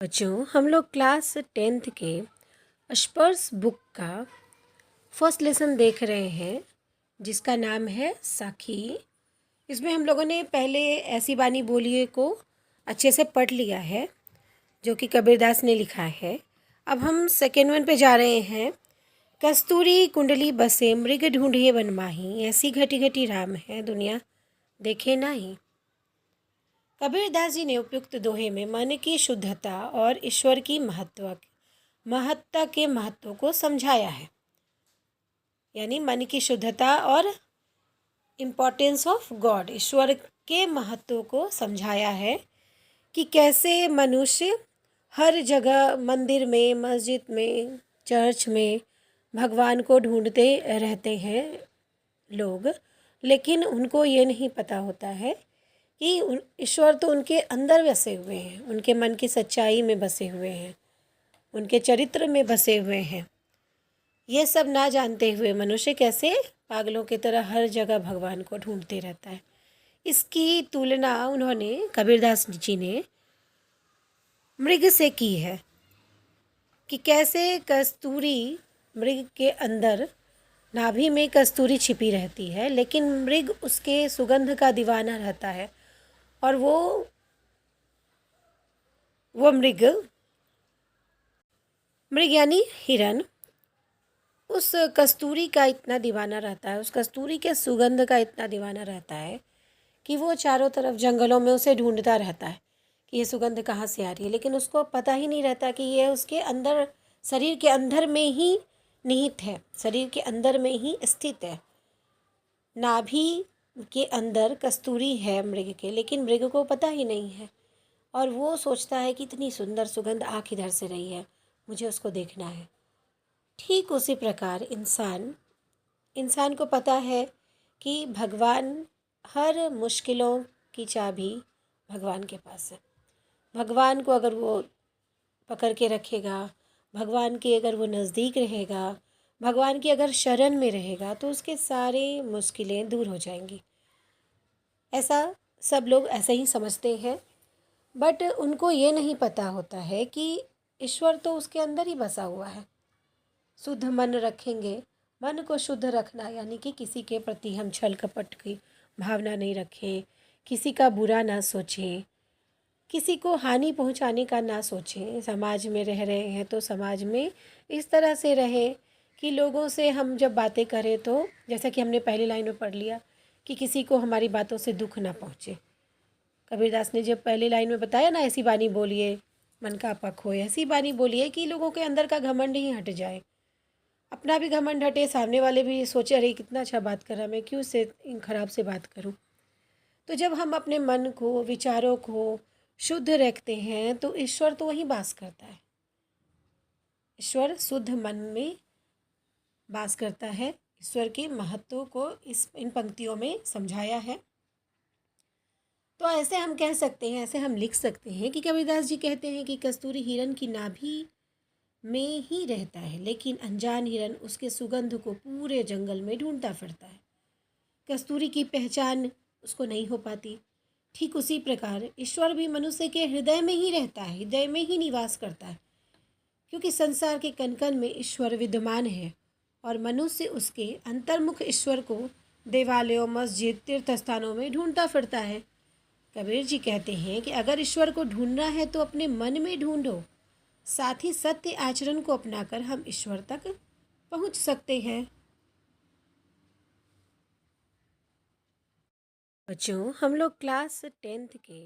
बच्चों, हम लोग क्लास 10th के स्पर्श बुक का फर्स्ट लेसन देख रहे हैं जिसका नाम है साखी। इसमें हम लोगों ने पहले ऐसी बानी बोलिए को अच्छे से पढ़ लिया है जो कि कबीरदास ने लिखा है। अब हम सेकेंड वन पे जा रहे हैं। कस्तूरी कुंडली बसे मृग ढूंढिए वन माही, ऐसी घटी घटी राम है दुनिया देखे नाही। कबीरदास जी ने उपयुक्त दोहे में मन की शुद्धता और ईश्वर की महत्ता के महत्व को समझाया है। यानी मन की शुद्धता और इम्पोर्टेंस ऑफ गॉड, ईश्वर के महत्व को समझाया है कि कैसे मनुष्य हर जगह मंदिर में, मस्जिद में, चर्च में भगवान को ढूंढते रहते हैं लोग, लेकिन उनको ये नहीं पता होता है कि ईश्वर तो उनके अंदर बसे हुए हैं, उनके मन की सच्चाई में बसे हुए हैं, उनके चरित्र में बसे हुए हैं। ये सब ना जानते हुए मनुष्य कैसे पागलों की तरह हर जगह भगवान को ढूंढते रहता है। इसकी तुलना उन्होंने, कबीरदास जी ने, मृग से की है कि कैसे कस्तूरी, मृग के अंदर नाभि में कस्तूरी छिपी रहती है, लेकिन मृग उसके सुगंध का दीवाना रहता है और वो मृग यानी हिरन उस कस्तूरी का इतना दीवाना रहता है, उस कस्तूरी के सुगंध का इतना दीवाना रहता है कि वो चारों तरफ जंगलों में उसे ढूंढता रहता है कि ये सुगंध कहाँ से आ रही है, लेकिन उसको पता ही नहीं रहता कि ये उसके अंदर, शरीर के अंदर में ही निहित है, शरीर के अंदर में ही स्थित है। नाभि के अंदर कस्तूरी है मृग के, लेकिन मृग को पता ही नहीं है और वो सोचता है कि इतनी सुंदर सुगंध आ किधर से रही है, मुझे उसको देखना है। ठीक उसी प्रकार इंसान को पता है कि भगवान, हर मुश्किलों की चाबी भगवान के पास है। भगवान को अगर वो पकड़ के रखेगा, भगवान के अगर वो नज़दीक रहेगा, भगवान की अगर शरण में रहेगा, तो उसके सारे मुश्किलें दूर हो जाएंगी। ऐसा सब लोग ऐसे ही समझते हैं, बट उनको ये नहीं पता होता है कि ईश्वर तो उसके अंदर ही बसा हुआ है। शुद्ध मन रखेंगे, मन को शुद्ध रखना यानी कि किसी के प्रति हम छल कपट की भावना नहीं रखें, किसी का बुरा ना सोचें, किसी को हानि पहुंचाने का ना सोचें। समाज में रह रहे हैं तो समाज में इस तरह से रहें कि लोगों से हम जब बातें करें तो, जैसा कि हमने पहली लाइन में पढ़ लिया, कि किसी को हमारी बातों से दुख ना पहुंचे। कबीरदास ने जब पहली लाइन में बताया ना, ऐसी बानी बोलिए मन का आपा खोए, ऐसी बानी बोलिए कि लोगों के अंदर का घमंड ही हट जाए, अपना भी घमंड हटे, सामने वाले भी सोचे अरे कितना अच्छा बात कर रहा, मैं क्यों से खराब से बात करूं। तो जब हम अपने मन को, विचारों को शुद्ध रखते हैं तो ईश्वर तो वहीं वास करता है। ईश्वर शुद्ध मन में वास करता है। ईश्वर के महत्व को इन पंक्तियों में समझाया है। तो ऐसे हम कह सकते हैं, ऐसे हम लिख सकते हैं कि कबीरदास जी कहते हैं कि कस्तूरी हिरन की नाभि में ही रहता है, लेकिन अनजान हिरन उसके सुगंध को पूरे जंगल में ढूंढता फिरता है। कस्तूरी की पहचान उसको नहीं हो पाती। ठीक उसी प्रकार ईश्वर भी मनुष्य के हृदय में ही रहता है, हृदय में ही निवास करता है, क्योंकि संसार के कण कण में ईश्वर विद्यमान है और मनुष्य उसके अंतर्मुख ईश्वर को देवालयों, मस्जिद, तीर्थ स्थानों में ढूंढता फिरता है। कबीर जी कहते हैं कि अगर ईश्वर को ढूंढना है तो अपने मन में ढूंढो, साथ ही सत्य आचरण को अपनाकर हम ईश्वर तक पहुंच सकते हैं। बच्चों, हम लोग क्लास 10th के